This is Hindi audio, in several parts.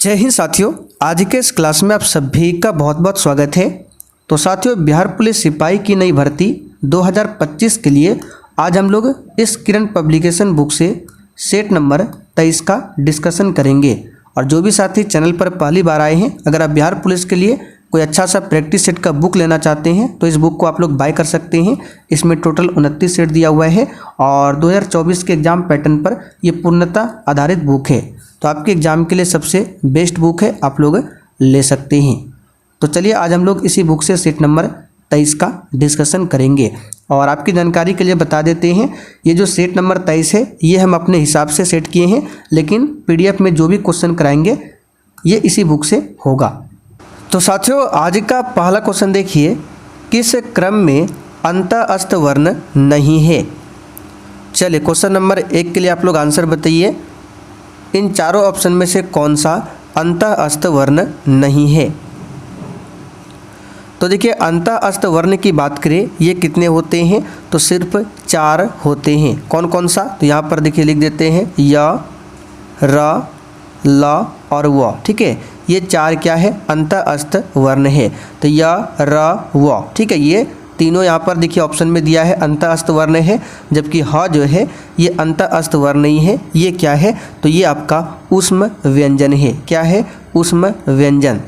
जय हिंद साथियों, आज के इस क्लास में आप सभी का बहुत बहुत स्वागत है। तो साथियों, बिहार पुलिस सिपाही की नई भर्ती 2025 के लिए आज हम लोग इस किरण पब्लिकेशन बुक से सेट नंबर 23 का डिस्कशन करेंगे। और जो भी साथी चैनल पर पहली बार आए हैं, अगर आप बिहार पुलिस के लिए कोई अच्छा सा प्रैक्टिस सेट का बुक लेना चाहते हैं तो इस बुक को आप लोग बाय कर सकते हैं। इसमें टोटल 29 सेट दिया हुआ है और 2024 के एग्जाम पैटर्न पर ये पूर्णतः आधारित बुक है। तो आपके एग्जाम के लिए सबसे बेस्ट बुक है, आप लोग ले सकते हैं। तो चलिए आज हम लोग इसी बुक से सेट नंबर 23 का डिस्कशन करेंगे। और आपकी जानकारी के लिए बता देते हैं, ये जो सेट नंबर 23 है ये हम अपने हिसाब से सेट किए हैं, लेकिन पीडीएफ में जो भी क्वेश्चन कराएंगे ये इसी बुक से होगा। तो साथियों, आज का पहला क्वेश्चन देखिए, किस क्रम में अंतःस्थ वर्ण नहीं है। चलिए क्वेश्चन नंबर 1 के लिए आप लोग आंसर बताइए, इन चारों ऑप्शन में से कौन सा अंतःस्थ वर्ण नहीं है। तो देखिए, अंतःस्थ वर्ण की बात करें ये कितने होते हैं, तो सिर्फ 4 होते हैं। कौन कौन सा, तो यहाँ पर देखिए लिख देते हैं, य, र, ल और व। ठीक है, ये 4 क्या है, अंतःस्थ वर्ण है। तो य, र, व, ठीक है, ये तीनों यहाँ पर देखिए ऑप्शन में दिया है अंतःस्थ वर्ण है, जबकि ह जो है ये अंतःस्थ वर्ण नहीं है। ये क्या है, तो ये आपका ऊष्म व्यंजन है। क्या है, ऊष्म व्यंजन।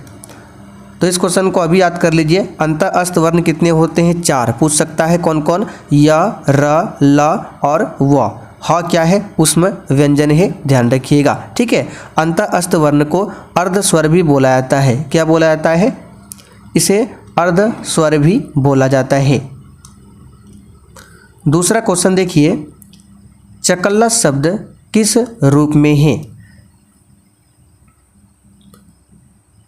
तो इस क्वेश्चन को अभी याद कर लीजिए, अंतःस्थ वर्ण कितने होते हैं, 4। पूछ सकता है कौन कौन, य, र, ल और व। ह क्या है, ऊष्म व्यंजन है, ध्यान रखिएगा। ठीक है, अंतःस्थ वर्ण को अर्ध स्वर भी बोला जाता है। क्या बोला जाता है, इसे अर्ध स्वर भी बोला जाता है। दूसरा क्वेश्चन देखिए, चकल्लस शब्द किस रूप में है।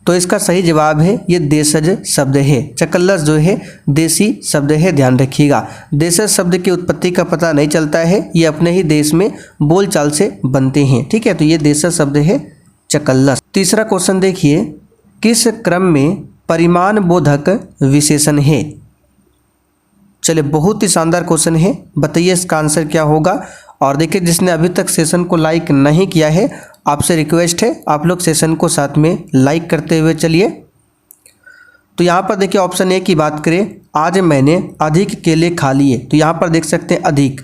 तो इसका सही जवाब है ये देशज शब्द है। चकल्लस जो है देसी शब्द है, ध्यान रखिएगा। देशज शब्द की उत्पत्ति का पता नहीं चलता है, ये अपने ही देश में बोलचाल से बनते हैं। ठीक है, तो ये देशज शब्द है चकल्लस। तीसरा क्वेश्चन देखिए, किस क्रम में परिमाण बोधक विशेषण है। चलिए बहुत ही शानदार क्वेश्चन है, बताइए इसका आंसर क्या होगा। और देखिए, जिसने अभी तक सेशन को लाइक नहीं किया है, आपसे रिक्वेस्ट है आप लोग सेशन को साथ में लाइक करते हुए चलिए। तो यहाँ पर देखिए ऑप्शन ए की बात करें, आज मैंने अधिक केले खा लिए। तो यहाँ पर देख सकते हैं अधिक।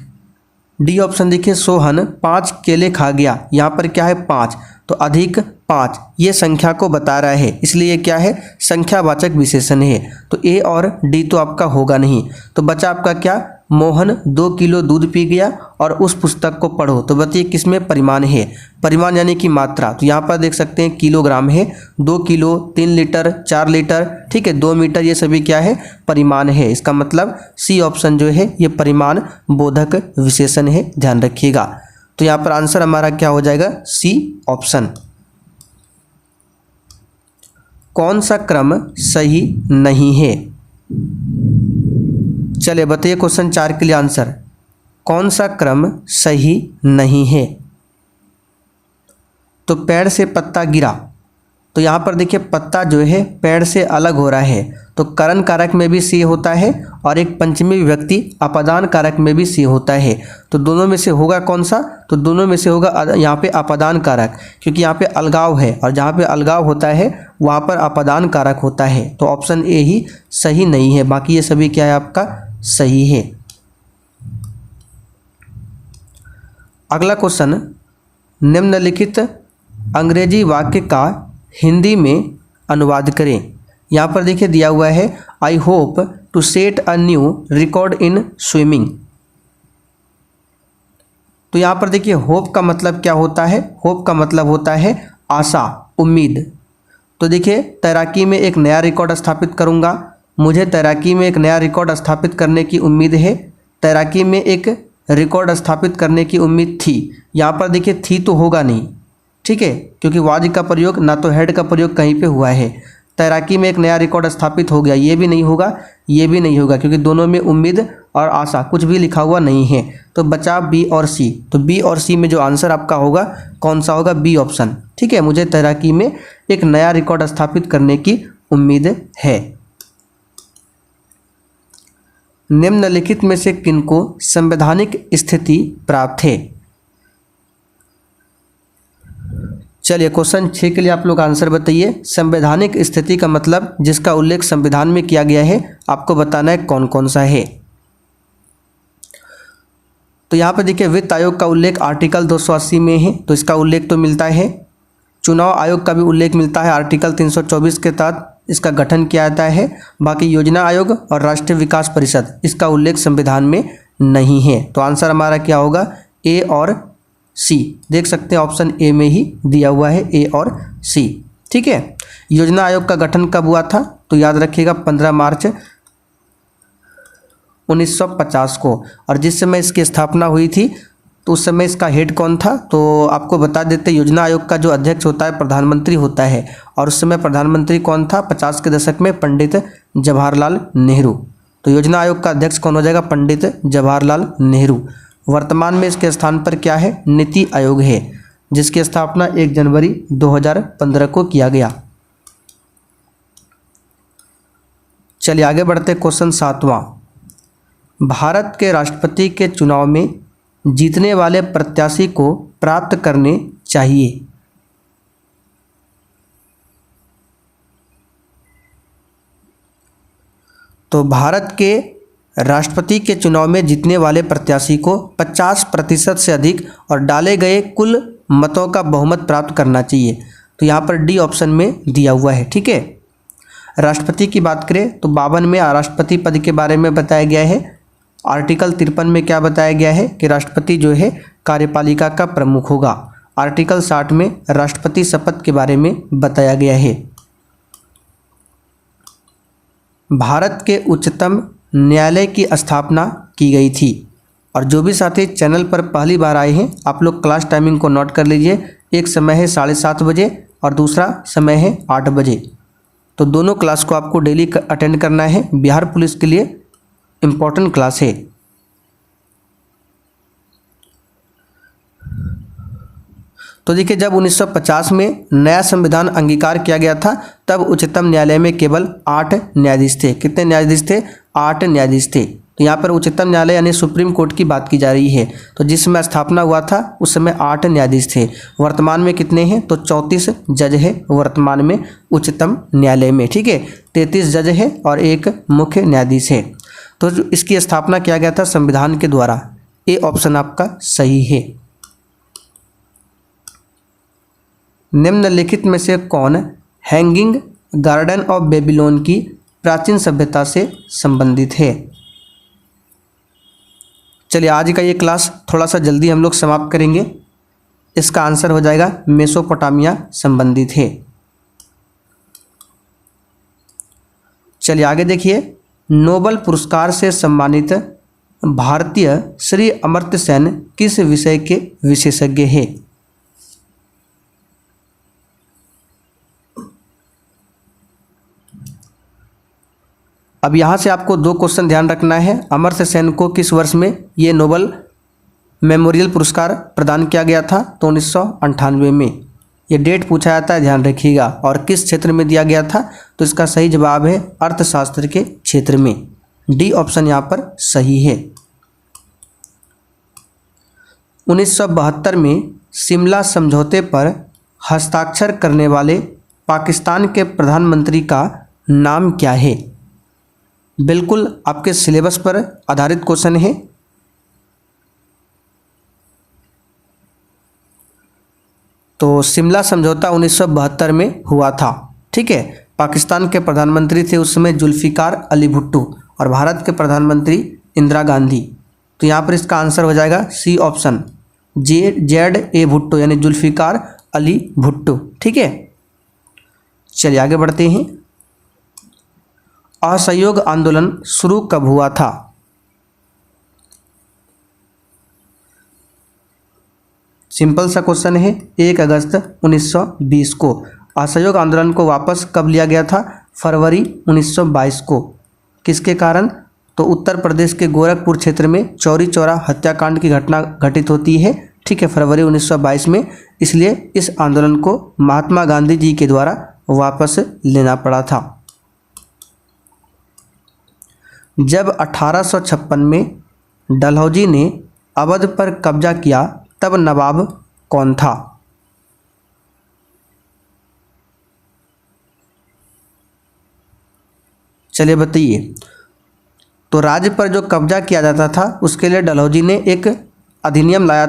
डी ऑप्शन देखिए, सोहन 5 केले खा गया। यहाँ पर क्या है, 5, तो अधिक 5 ये संख्या को बता रहा है, इसलिए क्या है, संख्यावाचक विशेषण है। तो ए और डी तो आपका होगा नहीं। तो बचा आपका क्या, मोहन 2 किलो दूध पी गया और उस पुस्तक को पढ़ो। तो बताइए किसमें परिमाण है, परिमाण यानी कि मात्रा। तो यहाँ पर देख सकते हैं किलोग्राम है, 2 किलो, 3 लीटर, 4 लीटर, ठीक है, 2 मीटर, ये सभी क्या है, परिमाण है। इसका मतलब सी ऑप्शन जो है ये परिमाण बोधक विशेषण है, ध्यान रखिएगा। तो यहाँ पर आंसर हमारा क्या हो जाएगा, सी ऑप्शन। कौन सा क्रम सही नहीं है। चलिए बताइए क्वेश्चन 4 के लिए आंसर, कौन सा क्रम सही नहीं है। तो पेड़ से पत्ता गिरा, तो यहाँ पर देखिए पत्ता जो है पेड़ से अलग हो रहा है, तो करण कारक में भी सी होता है और एक पंचमी विभक्ति अपादान कारक में भी सी होता है। तो दोनों में से होगा कौन सा, तो दोनों में से होगा यहाँ पे अपादान कारक, क्योंकि यहाँ पे अलगाव है और जहाँ पे अलगाव होता है वहाँ पर अपादान कारक होता है। तो ऑप्शन ए ही सही नहीं है, बाकी ये सभी क्या है आपका सही है। अगला क्वेश्चन, निम्नलिखित अंग्रेजी वाक्य का हिंदी में अनुवाद करें। यहाँ पर देखिए दिया हुआ है, I hope to set a new record in swimming. तो यहाँ पर देखिए होप का मतलब क्या होता है, होप का मतलब होता है आशा, उम्मीद। तो देखिए तैराकी में एक नया रिकॉर्ड स्थापित करूँगा, मुझे तैराकी में एक नया रिकॉर्ड स्थापित करने की उम्मीद है। तैराकी में एक रिकॉर्ड स्थापित करने की उम्मीद थी, यहाँ पर देखिए थी तो होगा नहीं, ठीक है, क्योंकि वाज का प्रयोग ना तो हेड का प्रयोग कहीं पे हुआ है। तैराकी में एक नया रिकॉर्ड स्थापित हो गया, ये भी नहीं होगा, ये भी नहीं होगा, क्योंकि दोनों में उम्मीद और आशा कुछ भी लिखा हुआ नहीं है। तो बचा बी और सी। तो बी और सी में जो आंसर आपका होगा कौन सा होगा, बी ऑप्शन। ठीक है, मुझे तैराकी में एक नया रिकॉर्ड स्थापित करने की उम्मीद है। निम्नलिखित में से किनको संवैधानिक स्थिति प्राप्त है। चलिए क्वेश्चन 6 के लिए आप लोग आंसर बताइए। संवैधानिक स्थिति का मतलब जिसका उल्लेख संविधान में किया गया है, आपको बताना है कौन कौन सा है। तो यहाँ पे देखिए वित्त आयोग का उल्लेख आर्टिकल 280 में है, तो इसका उल्लेख तो मिलता है। चुनाव आयोग का भी उल्लेख मिलता है, आर्टिकल 324 के तहत इसका गठन किया जाता है। बाकी योजना आयोग और राष्ट्रीय विकास परिषद, इसका उल्लेख संविधान में नहीं है। तो आंसर हमारा क्या होगा, ए और सी। देख सकते हैं ऑप्शन ए में ही दिया हुआ है, ए और सी। ठीक है। योजना आयोग का गठन कब हुआ था, तो याद रखिएगा 15 मार्च 1950 को। और जिस समय इसकी स्थापना हुई थी तो उस समय इसका हेड कौन था, तो आपको बता देते, योजना आयोग का जो अध्यक्ष होता है प्रधानमंत्री होता है। और उस समय प्रधानमंत्री कौन था, 50 के दशक में पंडित जवाहरलाल नेहरू। तो योजना आयोग का अध्यक्ष कौन हो जाएगा, पंडित जवाहरलाल नेहरू। वर्तमान में इसके स्थान पर क्या है, नीति आयोग है, जिसकी स्थापना 1 जनवरी 2015 को किया गया। चलिए आगे बढ़ते, क्वेश्चन 7वां। भारत के राष्ट्रपति के चुनाव में जीतने वाले प्रत्याशी को प्राप्त करने चाहिए। तो भारत के राष्ट्रपति के चुनाव में जीतने वाले प्रत्याशी को 50% से अधिक और डाले गए कुल मतों का बहुमत प्राप्त करना चाहिए। तो यहाँ पर डी ऑप्शन में दिया हुआ है। ठीक है। राष्ट्रपति की बात करें तो 52 में राष्ट्रपति पद के बारे में बताया गया है। आर्टिकल 53 में क्या बताया गया है कि राष्ट्रपति जो है कार्यपालिका का प्रमुख होगा। आर्टिकल 60 में राष्ट्रपति शपथ के बारे में बताया गया है। भारत के उच्चतम न्यायालय की स्थापना की गई थी। और जो भी साथी चैनल पर पहली बार आए हैं, आप लोग क्लास टाइमिंग को नोट कर लीजिए। एक समय है 7:30 बजे और दूसरा समय है 8 बजे। तो दोनों क्लास को आपको डेली अटेंड करना है। बिहार पुलिस के लिए इम्पोर्टेंट क्लास है। तो देखिए जब 1950 में नया संविधान अंगीकार किया गया था, तब उच्चतम न्यायालय में केवल 8 न्यायाधीश थे। कितने न्यायाधीश थे, 8 न्यायाधीश थे। तो यहाँ पर उच्चतम न्यायालय यानी सुप्रीम कोर्ट की बात की जा रही है। तो जिस समय स्थापना हुआ था उस समय 8 न्यायाधीश थे। वर्तमान में कितने हैं, तो 34 जज है वर्तमान में उच्चतम न्यायालय में। ठीक है। 33 जज है और 1 मुख्य न्यायाधीश है। तो इसकी स्थापना किया गया था संविधान के द्वारा। ए ऑप्शन आपका सही है। निम्नलिखित में से कौन हैंगिंग गार्डन ऑफ बेबीलोन की प्राचीन सभ्यता से संबंधित है। चलिए आज का ये क्लास थोड़ा सा जल्दी हम लोग समाप्त करेंगे। इसका आंसर हो जाएगा मेसोपोटामिया संबंधित है। चलिए आगे देखिए, नोबेल पुरस्कार से सम्मानित भारतीय श्री अमर्त्य सेन किस विषय के विशेषज्ञ हैं। अब यहाँ से आपको 2 क्वेश्चन ध्यान रखना है। अमर्त्य सेन को किस वर्ष में ये नोबेल मेमोरियल पुरस्कार प्रदान किया गया था, तो 1998 में। ये डेट पूछा जाता है, ध्यान रखिएगा। और किस क्षेत्र में दिया गया था, तो इसका सही जवाब है अर्थशास्त्र के क्षेत्र में। डी ऑप्शन यहाँ पर सही है। 1972 में शिमला समझौते पर हस्ताक्षर करने वाले पाकिस्तान के प्रधानमंत्री का नाम क्या है। बिल्कुल आपके सिलेबस पर आधारित क्वेश्चन है। तो शिमला समझौता 1972 में हुआ था। ठीक है। पाकिस्तान के प्रधानमंत्री थे उस समय जुल्फिकार अली भुट्टो और भारत के प्रधानमंत्री इंदिरा गांधी। तो यहाँ पर इसका आंसर हो जाएगा सी ऑप्शन, ZA भुट्टो यानी जुल्फिकार अली भुट्टो। ठीक है। चलिए आगे बढ़ते हैं। असहयोग आंदोलन शुरू कब हुआ था। सिंपल सा क्वेश्चन है। 1 अगस्त 1920 को। असहयोग आंदोलन को वापस कब लिया गया था, फरवरी 1922 को। किसके कारण, तो उत्तर प्रदेश के गोरखपुर क्षेत्र में चौरी चौरा हत्याकांड की घटना घटित होती है। ठीक है, फरवरी 1922 में। इसलिए इस आंदोलन को महात्मा गांधी जी के द्वारा वापस लेना पड़ा था। जब 1856 में डलहौजी ने अवध पर कब्जा किया, तब नवाब कौन था। चलिए बताइए। तो राज्य पर जो कब्जा किया जाता था उसके लिए डलहौजी ने एक अधिनियम लाया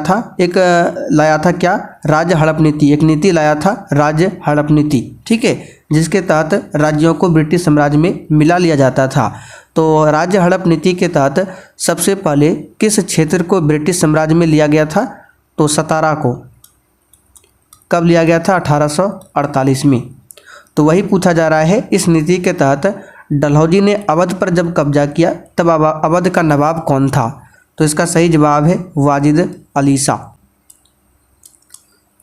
था क्या, राज्य हड़प नीति। एक नीति लाया था राज्य हड़प नीति, ठीक है, जिसके तहत राज्यों को ब्रिटिश साम्राज्य में मिला लिया जाता था। तो राज्य हड़प नीति के तहत सबसे पहले किस क्षेत्र को ब्रिटिश साम्राज्य में लिया गया था, तो सतारा को। कब लिया गया था, 1848 में। तो वही पूछा जा रहा है, इस नीति के तहत डलहौजी ने अवध पर जब कब्जा किया तब अवध का नवाब कौन था, तो इसका सही जवाब है वाजिद अली शाह।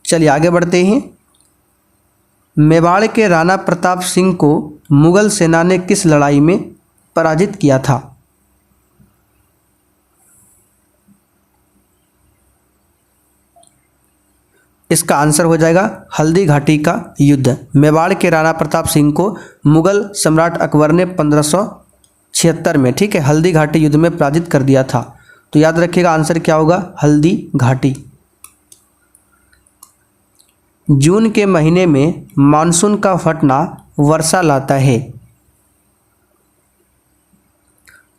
चलिए आगे बढ़ते हैं। मेवाड़ के राणा प्रताप सिंह को मुगल सेना ने किस लड़ाई में पराजित किया था, इसका आंसर हो जाएगा हल्दी घाटी का युद्ध। मेवाड़ के राणा प्रताप सिंह को मुगल सम्राट अकबर ने 1576 में, ठीक है, हल्दी घाटी युद्ध में पराजित कर दिया था। तो याद रखिएगा आंसर क्या होगा, हल्दी घाटी। जून के महीने में मानसून का फटना वर्षा लाता है।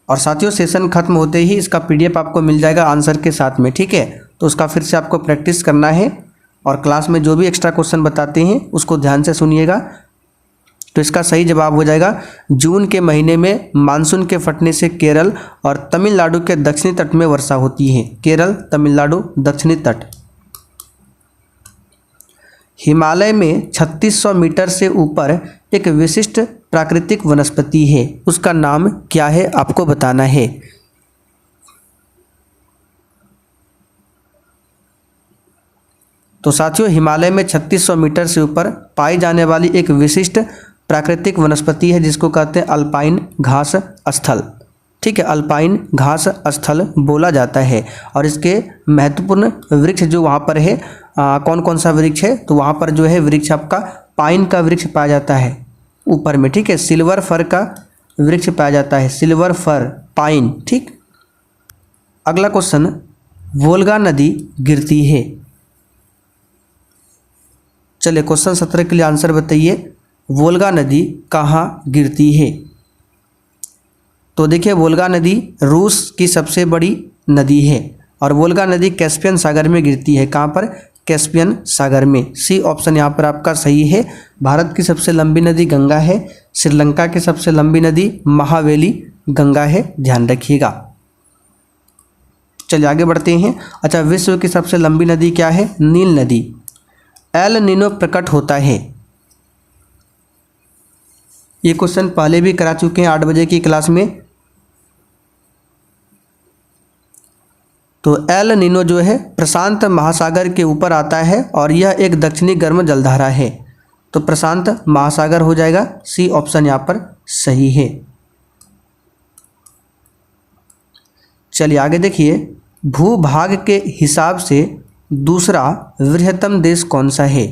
और साथियों सेशन खत्म होते ही इसका पीडीएफ आपको मिल जाएगा आंसर के साथ में, ठीक है। तो उसका फिर से आपको प्रैक्टिस करना है और क्लास में जो भी एक्स्ट्रा क्वेश्चन बताते हैं उसको ध्यान से सुनिएगा। तो इसका सही जवाब हो जाएगा जून के महीने में मानसून के फटने से केरल और तमिलनाडु के दक्षिणी तट में वर्षा होती है। केरल, तमिलनाडु, दक्षिणी तट। हिमालय में 3600 मीटर से ऊपर एक विशिष्ट प्राकृतिक वनस्पति है, उसका नाम क्या है आपको बताना है। तो साथियों हिमालय में 3600 मीटर से ऊपर पाई जाने वाली एक विशिष्ट प्राकृतिक वनस्पति है जिसको कहते हैं अल्पाइन घास स्थल, ठीक है, अल्पाइन घास स्थल बोला जाता है। और इसके महत्वपूर्ण वृक्ष जो वहाँ पर है, कौन कौन सा वृक्ष है, तो वहाँ पर जो है वृक्ष आपका पाइन का वृक्ष पाया जाता है ऊपर में, ठीक है, सिल्वर फर का वृक्ष पाया जाता है, सिल्वर फर, पाइन, ठीक। अगला क्वेश्चन, वोल्गा नदी गिरती है। चलिए क्वेश्चन 17 के लिए आंसर बताइए, वोल्गा नदी कहाँ गिरती है। तो देखिए वोल्गा नदी रूस की सबसे बड़ी नदी है और वोल्गा नदी कैस्पियन सागर में गिरती है। कहाँ पर, कैस्पियन सागर में। सी ऑप्शन यहाँ पर आपका सही है। भारत की सबसे लंबी नदी गंगा है, श्रीलंका की सबसे लंबी नदी महावेली गंगा है, ध्यान रखिएगा। चलिए आगे बढ़ते हैं। अच्छा, विश्व की सबसे लंबी नदी क्या है, नील नदी। एल नीनो प्रकट होता है, ये क्वेश्चन पहले भी करा चुके हैं 8 बजे की क्लास में। तो एल नीनो जो है प्रशांत महासागर के ऊपर आता है और यह एक दक्षिणी गर्म जलधारा है। तो प्रशांत महासागर हो जाएगा, सी ऑप्शन यहाँ पर सही है। चलिए आगे देखिए, भूभाग के हिसाब से दूसरा वृहत्तम देश कौन सा है,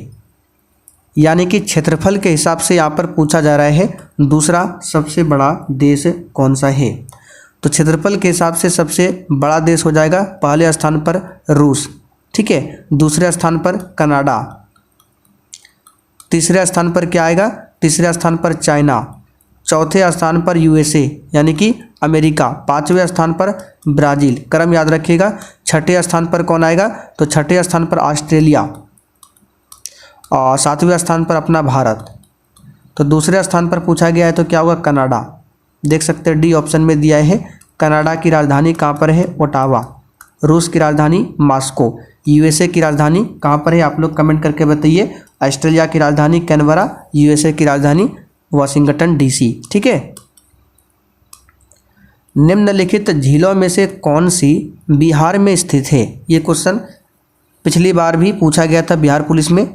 यानी कि क्षेत्रफल के हिसाब से यहाँ पर पूछा जा रहा है दूसरा सबसे बड़ा देश कौन सा है। तो क्षेत्रफल के हिसाब से सबसे बड़ा देश हो जाएगा पहले स्थान पर रूस, ठीक है, दूसरे स्थान पर कनाडा, तीसरे स्थान पर क्या आएगा, तीसरे स्थान पर चाइना, चौथे स्थान पर यूएसए यानी कि अमेरिका, पांचवें स्थान पर ब्राज़ील, क्रम याद रखिएगा। छठे स्थान पर कौन आएगा, तो छठे स्थान पर ऑस्ट्रेलिया और सातवें स्थान पर अपना भारत। तो दूसरे स्थान पर पूछा गया है तो क्या होगा, कनाडा। देख सकते हैं डी ऑप्शन में दिया है। कनाडा की राजधानी कहाँ पर है, ओटावा। रूस की राजधानी मॉस्को। यूएसए की राजधानी कहाँ पर है, आप लोग कमेंट करके बताइए। ऑस्ट्रेलिया की राजधानी कैनबरा, यूएसए की राजधानी वाशिंगटन डीसी, ठीक है। निम्नलिखित झीलों में से कौन सी बिहार में स्थित है, ये क्वेश्चन पिछली बार भी पूछा गया था बिहार पुलिस में।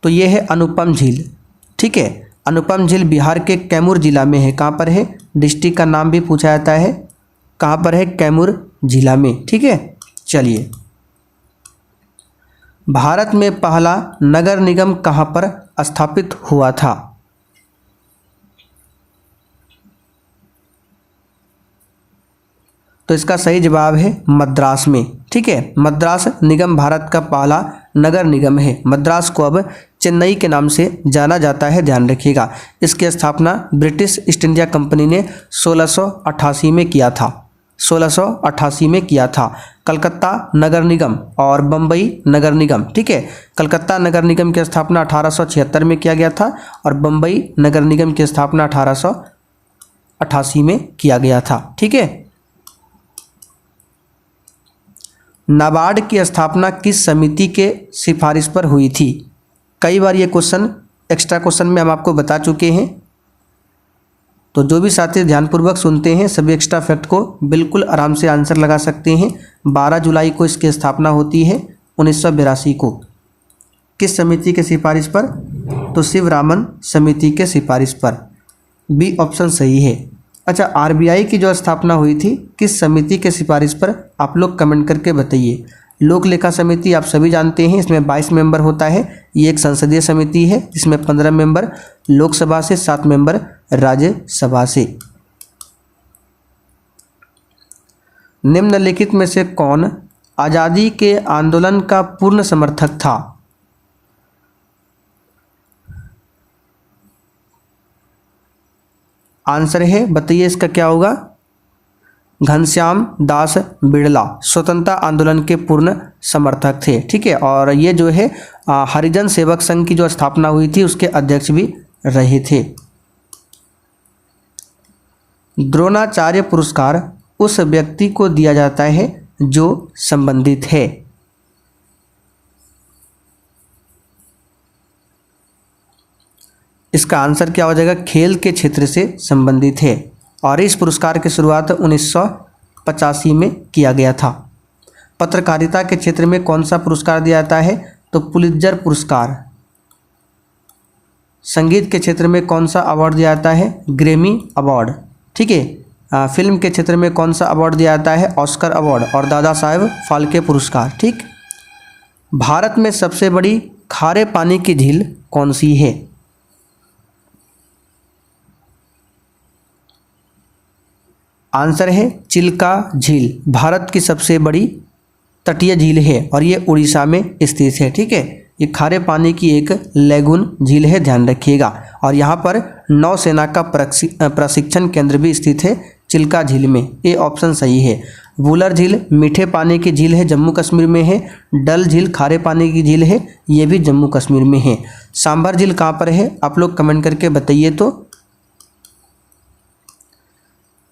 तो ये है अनुपम झील, ठीक है। अनुपम झील बिहार के कैमूर जिला में है। कहाँ पर है, डिस्ट्रिक्ट का नाम भी पूछा जाता है, कहाँ पर है, कैमूर जिला में, ठीक है। चलिए, भारत में पहला नगर निगम कहाँ पर स्थापित हुआ था। तो इसका सही जवाब है मद्रास में, ठीक है। मद्रास निगम भारत का पहला नगर निगम है। मद्रास को अब चेन्नई के नाम से जाना जाता है, ध्यान रखिएगा। इसकी स्थापना ब्रिटिश ईस्ट इंडिया कंपनी ने 1688 में किया था, 1688 में किया था। कलकत्ता नगर निगम और बम्बई नगर निगम, ठीक है, कलकत्ता नगर निगम की स्थापना 1876 में किया गया था और बम्बई नगर निगम की स्थापना 1888 में किया गया था, ठीक है। नाबार्ड की स्थापना किस समिति के सिफारिश पर हुई थी? कई बार ये क्वेश्चन एक्स्ट्रा क्वेश्चन में हम आपको बता चुके हैं, तो जो भी साथी ध्यानपूर्वक सुनते हैं सभी एक्स्ट्रा फैक्ट को बिल्कुल आराम से आंसर लगा सकते हैं। 12 जुलाई को इसकी स्थापना होती है 1982 को। किस समिति के सिफारिश पर? तो शिवरामन समिति के सिफारिश पर। बी ऑप्शन सही है। अच्छा, आरबीआई की जो स्थापना हुई थी किस समिति के सिफारिश पर? आप लोग कमेंट करके बताइए। लोक लेखा समिति आप सभी जानते हैं, इसमें 22 मेंबर होता है। ये एक संसदीय समिति है जिसमें 15 मेंबर लोकसभा से, 7 मेंबर राज्यसभा से। निम्नलिखित में से कौन आज़ादी के आंदोलन का पूर्ण समर्थक था? आंसर है, बताइए इसका क्या होगा? घनश्याम दास बिड़ला स्वतंत्रता आंदोलन के पूर्ण समर्थक थे, ठीक है। और ये जो है हरिजन सेवक संघ की जो स्थापना हुई थी उसके अध्यक्ष भी रहे थे। द्रोणाचार्य पुरस्कार उस व्यक्ति को दिया जाता है जो संबंधित है। इसका आंसर क्या हो जाएगा? खेल के क्षेत्र से संबंधित है। और इस पुरस्कार की शुरुआत 1985 में किया गया था। पत्रकारिता के क्षेत्र में कौन सा पुरस्कार दिया जाता है? तो पुलित्जर पुरस्कार। संगीत के क्षेत्र में कौन सा अवार्ड दिया जाता है? ग्रैमी अवार्ड, ठीक है। फिल्म के क्षेत्र में कौन सा अवार्ड दिया जाता है? ऑस्कर अवार्ड और दादा साहेब फाल्के पुरस्कार, ठीक। भारत में सबसे बड़ी खारे पानी की झील कौन सी है? आंसर है चिल्का झील। भारत की सबसे बड़ी तटीय झील है और ये उड़ीसा में स्थित है, ठीक है। ये खारे पानी की एक लैगून झील है, ध्यान रखिएगा। और यहाँ पर नौसेना का प्रशिक्षण केंद्र भी स्थित है चिल्का झील में। ये ऑप्शन सही है। वुलर झील मीठे पानी की झील है, जम्मू कश्मीर में है। डल झील खारे पानी की झील है, ये भी जम्मू कश्मीर में है। सांभर झील कहाँ पर है? आप लोग कमेंट करके बताइए। तो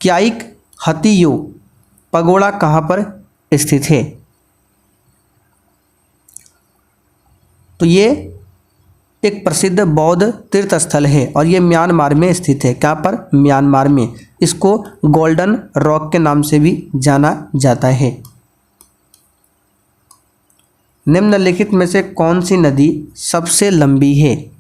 क्याइक हतियो पगोड़ा कहाँ पर स्थित है? तो ये एक प्रसिद्ध बौद्ध तीर्थ स्थल है और ये म्यांमार में स्थित है। कहाँ पर? म्यांमार में। इसको गोल्डन रॉक के नाम से भी जाना जाता है। निम्नलिखित में से कौन सी नदी सबसे लंबी है?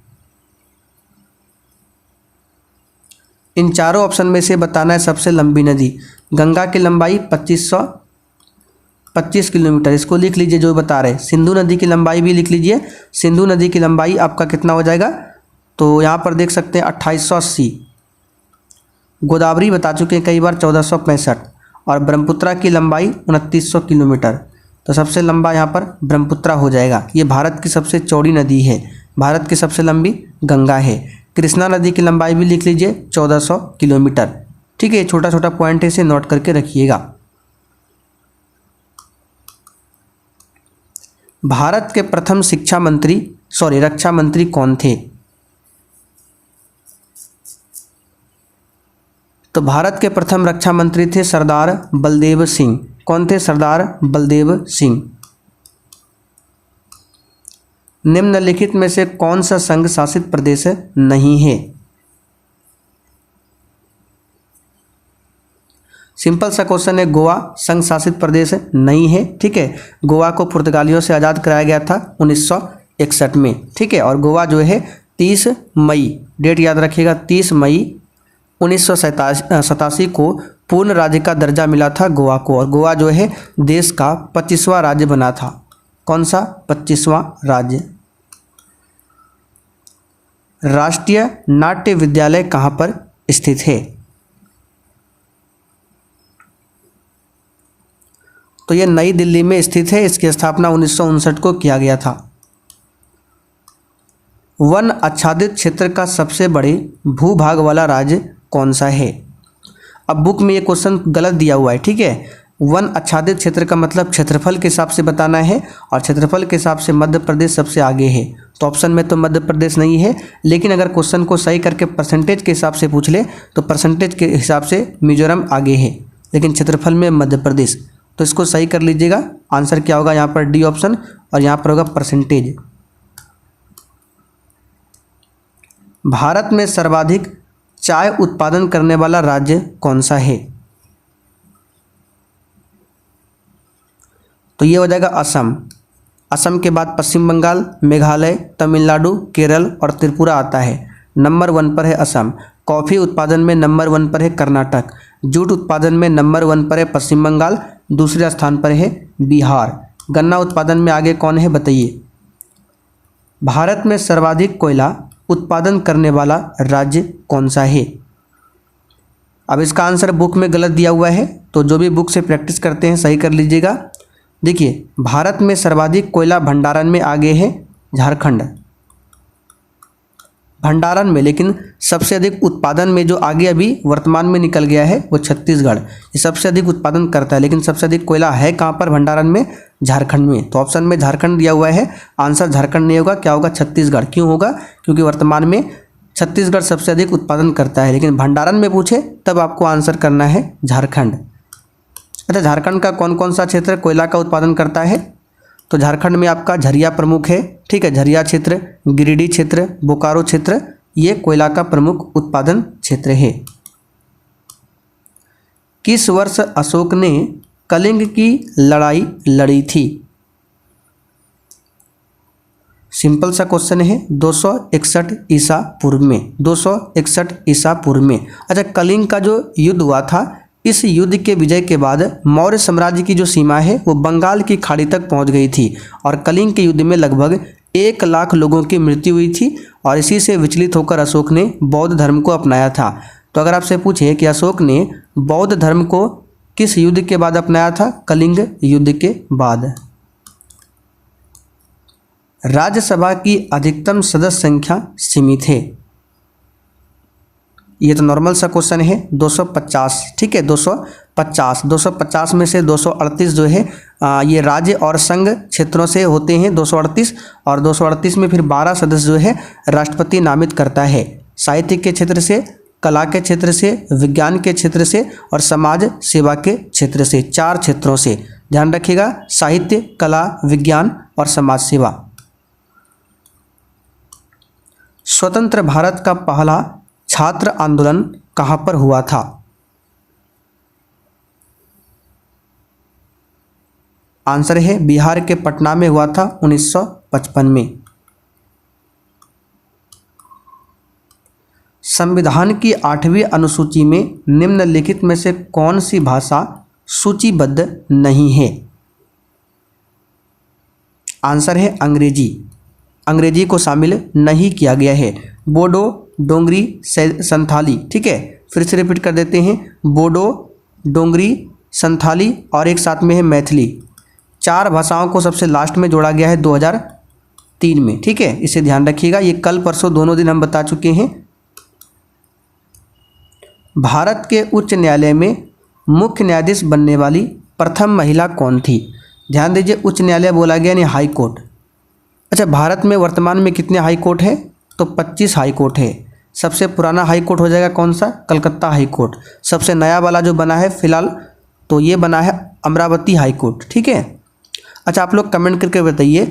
इन चारों ऑप्शन में से बताना है सबसे लंबी नदी। गंगा की लंबाई 2525 किलोमीटर, इसको लिख लीजिए जो बता रहे। सिंधु नदी की लंबाई भी लिख लीजिए। सिंधु नदी की लंबाई आपका कितना हो जाएगा? तो यहाँ पर देख सकते हैं 2880। गोदावरी बता चुके हैं कई बार 1465। और ब्रह्मपुत्रा की लंबाई 2900 किलोमीटर। तो सबसे लंबा यहाँ पर ब्रह्मपुत्रा हो जाएगा। ये भारत की सबसे चौड़ी नदी है। भारत की सबसे लंबी गंगा है। कृष्णा नदी की लंबाई भी लिख लीजिए 1400 किलोमीटर, ठीक है। छोटा छोटा पॉइंट है, इसे नोट करके रखिएगा। भारत के प्रथम रक्षा मंत्री कौन थे? तो भारत के प्रथम रक्षा मंत्री थे सरदार बलदेव सिंह। कौन थे? सरदार बलदेव सिंह। निम्नलिखित में से कौन सा संघ शासित प्रदेश नहीं है? सिंपल सा क्वेश्चन है। गोवा संघ शासित प्रदेश नहीं है, ठीक है। गोवा को पुर्तगालियों से आज़ाद कराया गया था 1961 में, ठीक है। और गोवा जो है 30 मई, डेट याद रखिएगा, 30 मई 1987 को पूर्ण राज्य का दर्जा मिला था गोवा को। और गोवा जो है देश का 25वां राज्य बना था। कौन सा? 25वां राज्य। राष्ट्रीय नाट्य विद्यालय कहाँ पर स्थित है? तो ये नई दिल्ली में स्थित है। इसकी स्थापना 1959 को किया गया था। वन आच्छादित क्षेत्र का सबसे बड़े भूभाग वाला राज्य कौन सा है। अब बुक में ये क्वेश्चन गलत दिया हुआ है, ठीक है। वन आच्छादित क्षेत्र का मतलब क्षेत्रफल के हिसाब से बताना है, और क्षेत्रफल के हिसाब से मध्य प्रदेश सबसे आगे है। तो ऑप्शन में तो मध्य प्रदेश नहीं है, लेकिन अगर क्वेश्चन को सही करके परसेंटेज के हिसाब से पूछ ले तो परसेंटेज के हिसाब से मिजोरम आगे है, लेकिन क्षेत्रफल में मध्य प्रदेश। तो इसको सही कर लीजिएगा। आंसर क्या होगा यहाँ पर, डी ऑप्शन, और यहाँ पर होगा परसेंटेज। भारत में सर्वाधिक चाय उत्पादन करने वाला राज्य कौन सा है। तो ये हो जाएगा असम। असम के बाद पश्चिम बंगाल, मेघालय, तमिलनाडु, केरल और त्रिपुरा आता है। नंबर 1 पर है असम। कॉफ़ी उत्पादन में नंबर 1 पर है कर्नाटक। जूट उत्पादन में नंबर 1 पर है पश्चिम बंगाल। दूसरे स्थान पर है बिहार। गन्ना उत्पादन में आगे कौन है बताइए। भारत में सर्वाधिक कोयला उत्पादन करने वाला राज्य कौन सा है। अब इसका आंसर बुक में गलत दिया हुआ है, तो जो भी बुक से प्रैक्टिस करते हैं सही कर लीजिएगा। देखिए, भारत में सर्वाधिक कोयला भंडारण में आगे है झारखंड, भंडारण में, लेकिन सबसे अधिक उत्पादन में जो आगे अभी वर्तमान में निकल गया है वो छत्तीसगढ़। ये सबसे अधिक उत्पादन करता है, लेकिन सबसे अधिक कोयला है कहाँ पर भंडारण में, झारखंड में। तो ऑप्शन में झारखंड दिया हुआ है, आंसर झारखंड नहीं होगा, क्या होगा, छत्तीसगढ़। क्यों होगा, क्योंकि वर्तमान में छत्तीसगढ़ सबसे अधिक उत्पादन करता है, लेकिन भंडारण में पूछे तब आपको आंसर करना है झारखंड। अच्छा, झारखंड का कौन कौन सा क्षेत्र कोयला का उत्पादन करता है। तो झारखंड में आपका झरिया प्रमुख है, ठीक है, झरिया क्षेत्र, गिरिडीह क्षेत्र, बोकारो क्षेत्र, ये कोयला का प्रमुख उत्पादन क्षेत्र है। किस वर्ष अशोक ने कलिंग की लड़ाई लड़ी थी। सिंपल सा क्वेश्चन है, 261 ईसा पूर्व में, 261 ईसा पूर्व में। अच्छा, कलिंग का जो युद्ध हुआ था, इस युद्ध के विजय के बाद मौर्य साम्राज्य की जो सीमा है वो बंगाल की खाड़ी तक पहुंच गई थी, और कलिंग के युद्ध में लगभग 1 लाख लोगों की मृत्यु हुई थी, और इसी से विचलित होकर अशोक ने बौद्ध धर्म को अपनाया था। तो अगर आपसे पूछे कि अशोक ने बौद्ध धर्म को किस युद्ध के बाद अपनाया था, कलिंग युद्ध के बाद। राज्यसभा की अधिकतम सदस्य संख्या सीमित है। ये तो नॉर्मल सा क्वेश्चन है, 250, ठीक है, 250 में से 238 जो है ये राज्य और संघ क्षेत्रों से होते हैं, 238, और 238 में फिर 12 सदस्य जो है राष्ट्रपति नामित करता है। साहित्य के क्षेत्र से, कला के क्षेत्र से, विज्ञान के क्षेत्र से और समाज सेवा के क्षेत्र से, 4 क्षेत्रों से। ध्यान रखिएगा, साहित्य, कला, विज्ञान और समाज सेवा। स्वतंत्र भारत का पहला छात्र आंदोलन कहाँ पर हुआ था। आंसर है बिहार के पटना में हुआ था 1955 में। संविधान की 8वीं अनुसूची में निम्नलिखित में से कौन सी भाषा सूचीबद्ध नहीं है। आंसर है अंग्रेजी। अंग्रेजी को शामिल नहीं किया गया है। बोडो, डोंगरी, संथाली, ठीक है, फिर से रिपीट कर देते हैं, बोडो, डोंगरी, संथाली और एक साथ में है मैथिली। 4 भाषाओं को सबसे लास्ट में जोड़ा गया है 2003 में, ठीक है, इसे ध्यान रखिएगा। ये कल परसों दोनों दिन हम बता चुके हैं। भारत के उच्च न्यायालय में मुख्य न्यायाधीश बनने वाली प्रथम महिला कौन थी। ध्यान दीजिए, उच्च न्यायालय बोला गया, यानी हाई कोर्ट। अच्छा, भारत में वर्तमान में कितने हाई कोर्ट है, तो 25 हाई कोर्ट है। सबसे पुराना हाई कोर्ट हो जाएगा कौन सा, कलकत्ता हाई कोर्ट। सबसे नया वाला जो बना है फिलहाल, तो ये बना है अमरावती हाई कोर्ट, ठीक है। अच्छा, आप लोग कमेंट करके बताइए,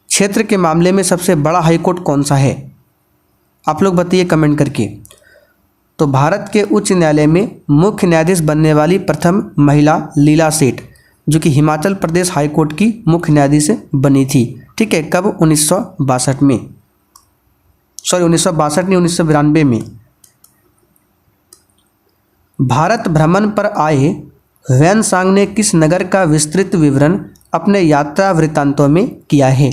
क्षेत्र के मामले में सबसे बड़ा हाई कोर्ट कौन सा है, आप लोग बताइए कमेंट करके। तो भारत के उच्च न्यायालय में मुख्य न्यायाधीश बनने वाली प्रथम महिला लीला सेठ, जो कि हिमाचल प्रदेश हाई कोर्ट की मुख्य न्यायाधीश बनी थी, ठीक है। कब, 1962 में, सॉरी 1962 नहीं, 1992 में। भारत भ्रमण पर आए ह्वेनसांग ने किस नगर का विस्तृत विवरण अपने यात्रा वृत्तांतों में किया है।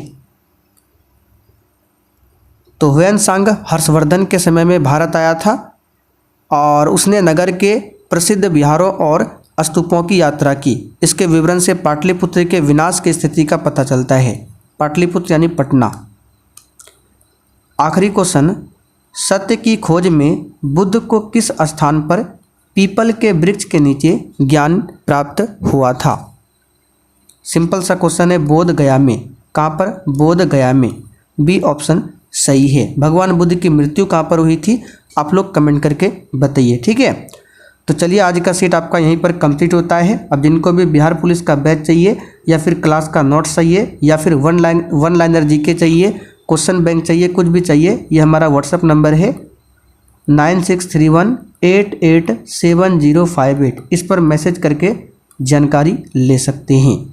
तो ह्वेनसांग हर्षवर्धन के समय में भारत आया था, और उसने नगर के प्रसिद्ध विहारों और स्तूपों की यात्रा की। इसके विवरण से पाटलिपुत्र के विनाश की स्थिति का पता चलता है। पाटलिपुत्र यानी पटना। आखिरी क्वेश्चन, सत्य की खोज में बुद्ध को किस स्थान पर पीपल के वृक्ष के नीचे ज्ञान प्राप्त हुआ था? सिंपल सा क्वेश्चन है, बोध गया में। कहाँ पर? बोध गया में। बी ऑप्शन सही है। भगवान बुद्ध की मृत्यु कहाँ पर हुई थी? आप लोग कमेंट करके बताइए, ठीक है। तो चलिए आज का सेट आपका यहीं पर कंप्लीट होता है। अब जिनको भी बिहार पुलिस का बैच चाहिए या फिर क्लास का नोट्स चाहिए या फिर वन लाइनर जीके चाहिए, क्वेश्चन बैंक चाहिए, कुछ भी चाहिए, ये हमारा व्हाट्सअप नंबर है 9631887058। इस पर मैसेज करके जानकारी ले सकते हैं।